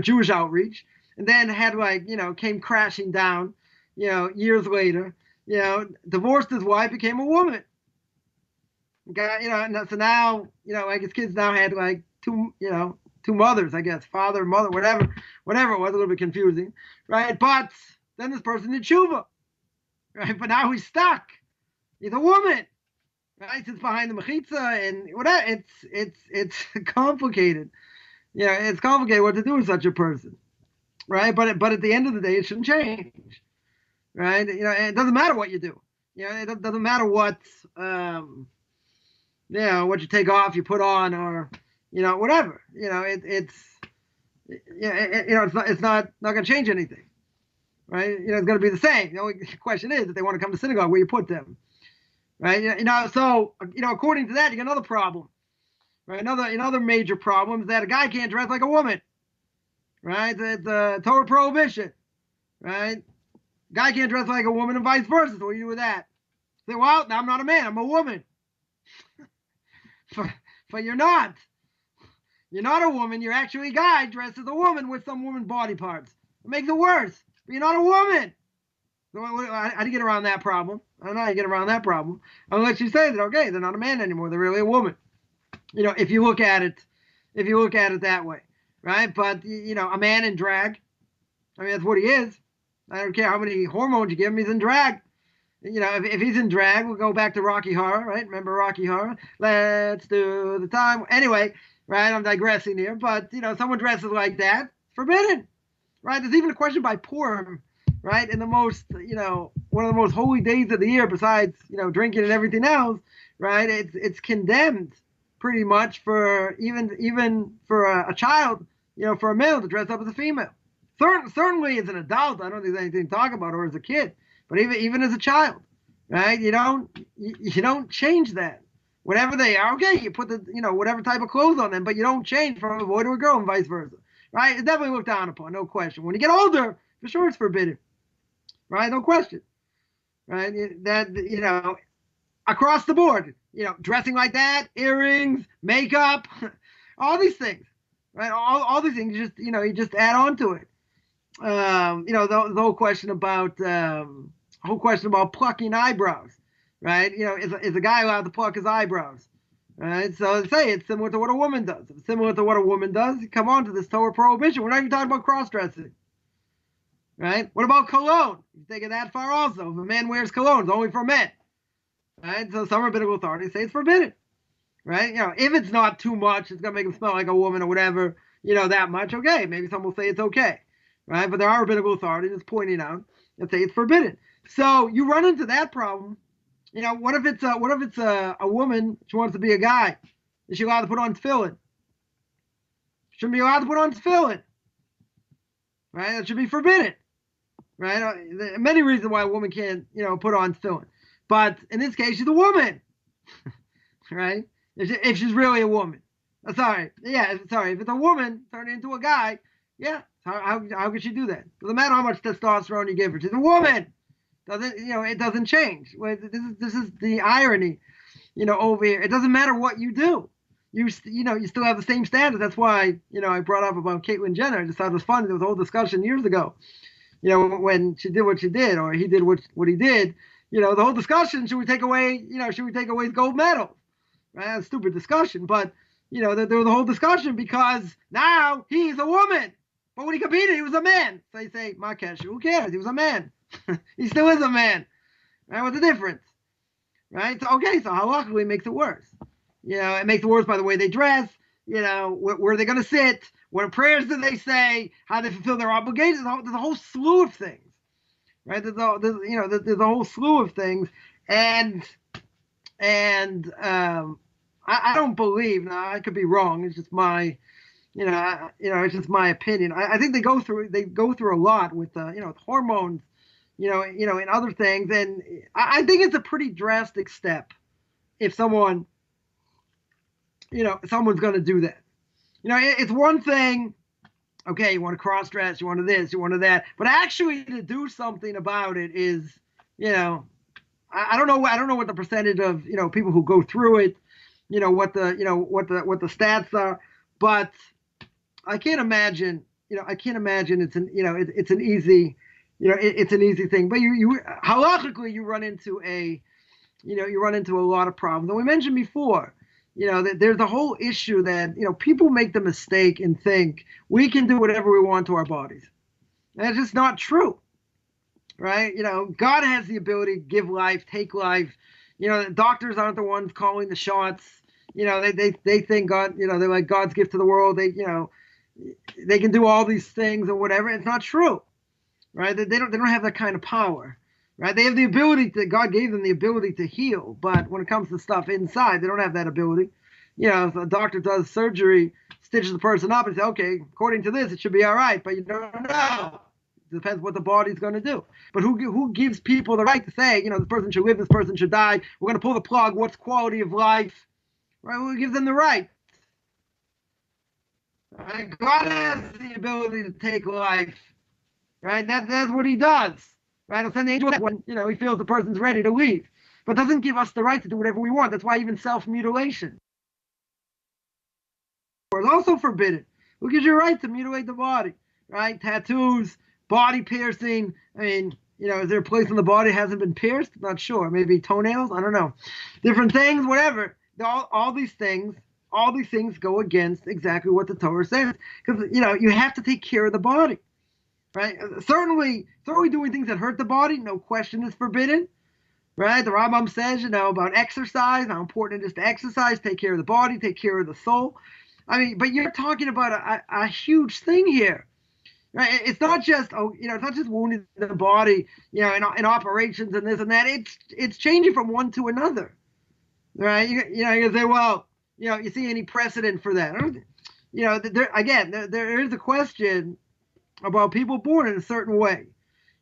Jewish outreach, and then had came crashing down, years later, divorced his wife, became a woman. So now, his kids now had two mothers, I guess, father, mother, whatever it was, a little bit confusing, right? But then this person did tshuva, right? But now he's stuck. He's a woman, right? Sits behind the mechitza and whatever. It's complicated. It's complicated what to do with such a person, right? But at the end of the day, it shouldn't change, right? It doesn't matter what you do. It doesn't matter what, what you take off, you put on, or whatever. It's not going to change anything. Right? It's going to be the same. The only question is if they want to come to synagogue, where you put them. Right? So, according to that, you got another problem. Right? Another major problem is that a guy can't dress like a woman. Right? It's a Torah prohibition. Right? Guy can't dress like a woman and vice versa. So what do you do with that? Say, well, now I'm not a man, I'm a woman. But you're not. You're not a woman. You're actually a guy dressed as a woman with some woman body parts. It makes it worse. But you're not a woman. So how do you get around that problem? I don't know how you get around that problem. Unless you say that, okay, they're not a man anymore. They're really a woman. If you look at it that way, right? But, a man in drag, I mean, that's what he is. I don't care how many hormones you give him, he's in drag. If he's in drag, we'll go back to Rocky Horror, right? Remember Rocky Horror? Let's do the time. Anyway, right? I'm digressing here, but, someone dresses like that, forbidden. Right? There's even a question by Purim, right? In the most, one of the most holy days of the year, besides, drinking and everything else, right? It's condemned pretty much for even for a child, for a male to dress up as a female. Certainly as an adult, I don't think there's anything to talk about, or as a kid, But even as a child, right? You don't change that. Whatever they are, okay, you put the, whatever type of clothes on them, but you don't change from a boy to a girl and vice versa, right? It's definitely looked down upon, no question. When you get older, for sure it's forbidden, right? No question, right? That, across the board, dressing like that, earrings, makeup, all these things, right? All these things, you just add on to it. The whole question about plucking eyebrows, right? Is a guy allowed to pluck his eyebrows, right? So say it's similar to what a woman does. If it's similar to what a woman does, you come on to this Torah prohibition. We're not even talking about cross-dressing, right? What about cologne? You take it that far also. If a man wears cologne, it's only for men, right? So some rabbinical authorities say it's forbidden, right? If it's not too much, it's gonna make him smell like a woman or whatever, that much. Okay, maybe some will say it's okay, right? But there are rabbinical authorities that's pointing out that say it's forbidden. So you run into that problem. What if it's a woman? She wants to be a guy. Is she allowed to put on tefillin? Shouldn't be allowed to put on tefillin, right? That should be forbidden, right? There are many reasons why a woman can't, put on tefillin, but in this case, she's a woman, right? If she's really a woman, sorry, if it's a woman turned into a guy, yeah, how could she do that? Doesn't matter how much testosterone you give her, she's a woman. It doesn't change. This is the irony, over here. It doesn't matter what you do. You still have the same standards. That's why, I brought up about Caitlyn Jenner. I just thought it was funny. There was a whole discussion years ago, when she did what she did, or he did what he did, the whole discussion, should we take away his gold medal? Right? That's a stupid discussion. But, there was a whole discussion because now he's a woman. But when he competed, he was a man. So you say, Markesh, who cares? He was a man. He still is a man, right? What's the difference, right? So halachically it makes it worse. It makes it worse by the way they dress. Where are they going to sit? What prayers do they say? How they fulfill their obligations? There's a whole slew of things, right? There's a whole slew of things, and I don't believe. Now I could be wrong. It's just my. It's just my opinion. I think they go through a lot with with hormones, and other things, and I think it's a pretty drastic step if someone's going to do that. It's one thing. Okay, you want to cross dress, you want to this, you want to that, but actually to do something about it is, I don't know what the percentage of people who go through it, what the stats are, but I can't imagine it's an easy, it's an easy thing. But you halachically you run into a lot of problems. And we mentioned before, that there's a whole issue that people make the mistake and think we can do whatever we want to our bodies. And it's just not true, right? God has the ability to give life, take life. Doctors aren't the ones calling the shots. They think God, they're like God's gift to the world. They can do all these things or whatever. It's not true, right? They don't have that kind of power, right? They have the ability God gave them the ability to heal, but when it comes to stuff inside, they don't have that ability. If a doctor does surgery, stitches the person up and says, okay, according to this, it should be all right, but you don't know. It depends what the body's going to do. But who gives people the right to say, this person should live, this person should die, we're going to pull the plug, what's quality of life, right? Who gives them the right? Right? God has the ability to take life, right? That's what he does, right? He'll send the angel when he feels the person's ready to leave, but doesn't give us the right to do whatever we want. That's why even self-mutilation is also forbidden. Who gives you a right to mutilate the body, right? Tattoos, body piercing. I mean, is there a place in the body that hasn't been pierced? Not sure. Maybe toenails. I don't know. Different things, whatever. All these things go against exactly what the Torah says, because you have to take care of the body, right? Certainly doing things that hurt the body, no question, is forbidden, right? The Rambam says, about exercise, how important it is to exercise, take care of the body, take care of the soul. I mean, but you're talking about a huge thing here, right? It's not just it's not just wounding the body, in operations and this and that. It's changing from one to another, right? You say, well. You see any precedent for that? There is a question about people born in a certain way.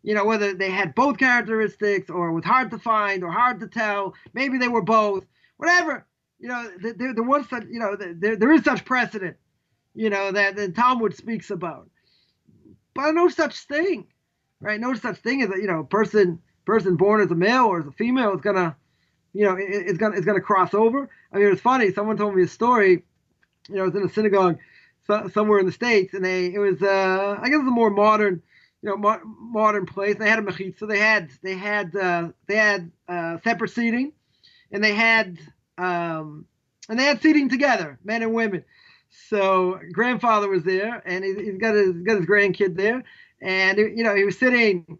whether they had both characteristics or it was hard to find or hard to tell. Maybe they were both. Whatever. There was such, there is such precedent, that the Talmud speaks about. But no such thing, right? No such thing as a person born as a male or as a female is gonna, it's gonna cross over. I mean, it was funny. Someone told me a story. It was in a synagogue somewhere in the States, and it was I guess it was a more modern, modern place. They had a mechitza. They had separate seating, and they had seating together, men and women. So grandfather was there, and he's got his grandkid there, and he was sitting,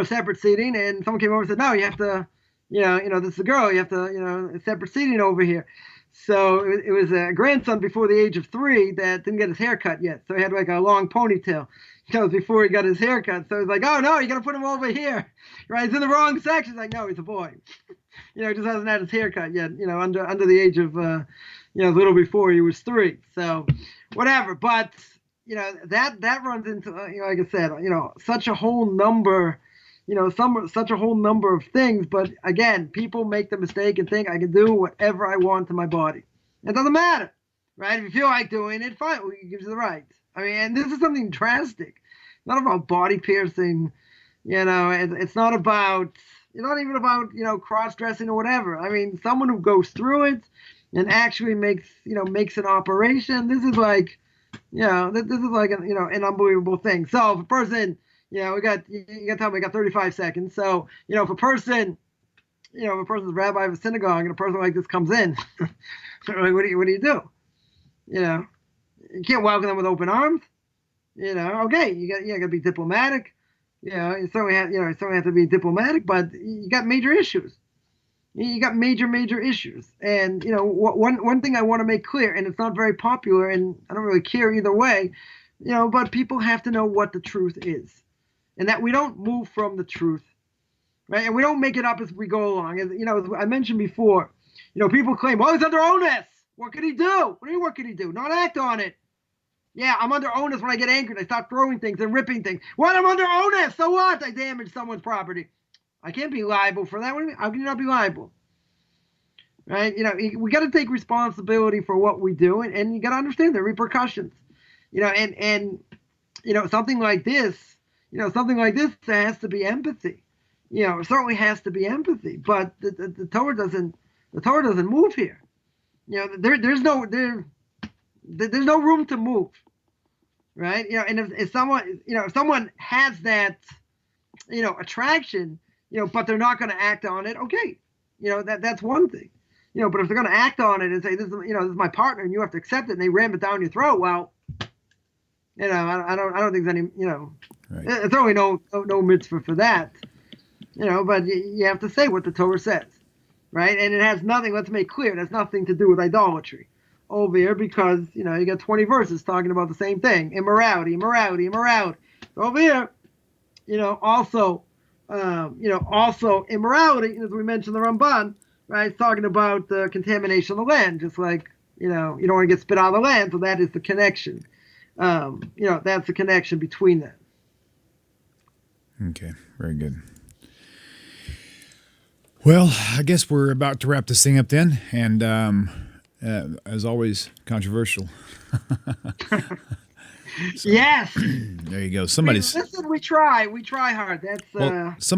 separate seating, and someone came over and said, no, you have to, this is a girl, you have to, separate seating over here. So it was a grandson before the age of 3 that didn't get his hair cut yet, so he had like a long ponytail. Before he got his hair cut, so he's like, oh no, you got to put him over here, right? He's in the wrong section. He's like, no, he's a boy. He just hasn't had his hair cut yet. Under the age of a little before he was 3. So whatever. But that runs into like I said, such a whole number, such a whole number of things. But again, people make the mistake and think I can do whatever I want to my body. It doesn't matter, right? If you feel like doing it, fine. It gives you the right. I mean, and this is something drastic. It's not about body piercing, it's not about, it's not even about, cross-dressing or whatever. I mean, someone who goes through it and actually makes an operation, this is like, this is like, an unbelievable thing. So if a person, you got to tell me, we got 35 seconds. So, if a person's rabbi of a synagogue and a person like this comes in, like, what do you do? You can't welcome them with open arms. Okay, you got to be diplomatic. You certainly have to be diplomatic, but you got major issues. You got major issues. And one thing I want to make clear, and it's not very popular, and I don't really care either way, but people have to know what the truth is, and that we don't move from the truth, right? And we don't make it up as we go along. As I mentioned before, people claim, well, he's under onus. What could he do? What do you mean, what could he do? Not act on it. Yeah, I'm under onus when I get angry and I start throwing things and ripping things. What? I'm under onus. So what? I damaged someone's property. I can't be liable for that. What do you mean? How can you not be liable? Right? We got to take responsibility for what we do, and you got to understand the repercussions. And something like this, there has to be empathy. It certainly has to be empathy. But the Torah doesn't move here. There's no room to move, right? And if someone has that, attraction, but they're not going to act on it, okay, that's one thing, but if they're going to act on it and say, this is my partner and you have to accept it, and they ram it down your throat, well, I don't think there's any, right. It's really no mitzvah for that, but you have to say what the Torah says. Right, and it has nothing. Let's make clear, it has nothing to do with idolatry over here, because you got 20 verses talking about the same thing: immorality. So over here, also immorality, as we mentioned the Ramban, right? It's talking about the contamination of the land, just like you don't want to get spit out of the land. So that is the connection. That's the connection between them. Okay, very good. Well, I guess we're about to wrap this thing up then, and as always, controversial. So, yes. There you go. Listen, we try hard. That's that's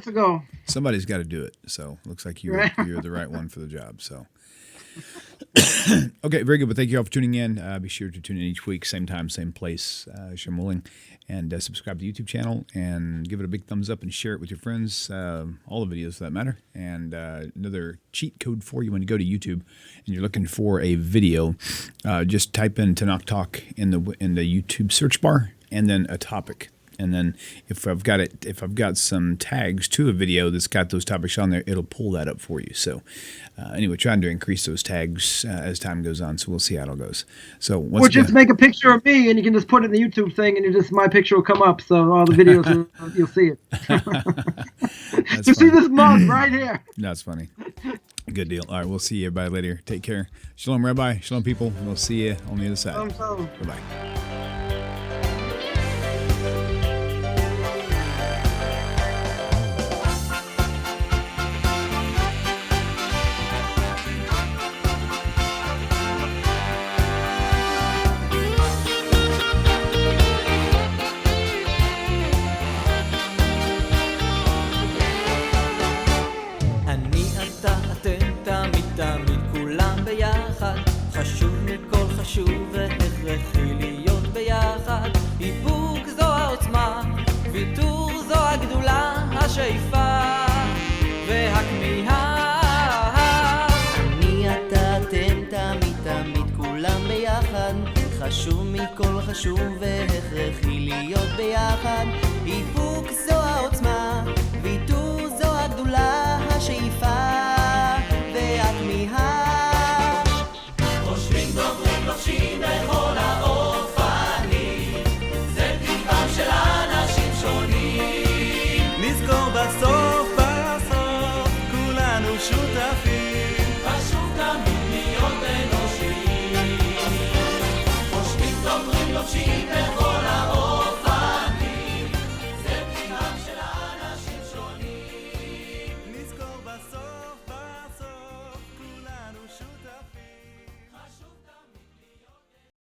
the goal. Somebody's got to do it. So looks like you're the right one for the job. So. Okay, very good. Well, thank you all for tuning in. Be sure to tune in each week, same time, same place, Shem Willing, and subscribe to the YouTube channel and give it a big thumbs up and share it with your friends, all the videos for that matter. And another cheat code for you when you go to YouTube and you're looking for a video, just type in Tanakh Talk in the YouTube search bar and then a topic. And then if I've got some tags to a video that's got those topics on there, it'll pull that up for you. So anyway, trying to increase those tags as time goes on. So we'll see how it all goes. So just make a picture of me, and you can just put it in the YouTube thing, and my picture will come up. So all the videos you'll see it. You see this mug right here. That's funny. Good deal. All right, we'll see you everybody later. Take care. Shalom, Rabbi. Shalom, people. We'll see you on the other side. Shalom. Bye-bye. השאיפה והכמיהה. אני אתה אתם תמיד תמיד כולם ביחד, חשוב מכל חשוב והכרחי להיות ביחד. איפוק זו העוצמה, ויתור זו הגדולה, השאיפה והכמיהה. חושבים דוברים לובשים בכל האופנים, זה טבעם של אנשים שונים. נזכור בסוף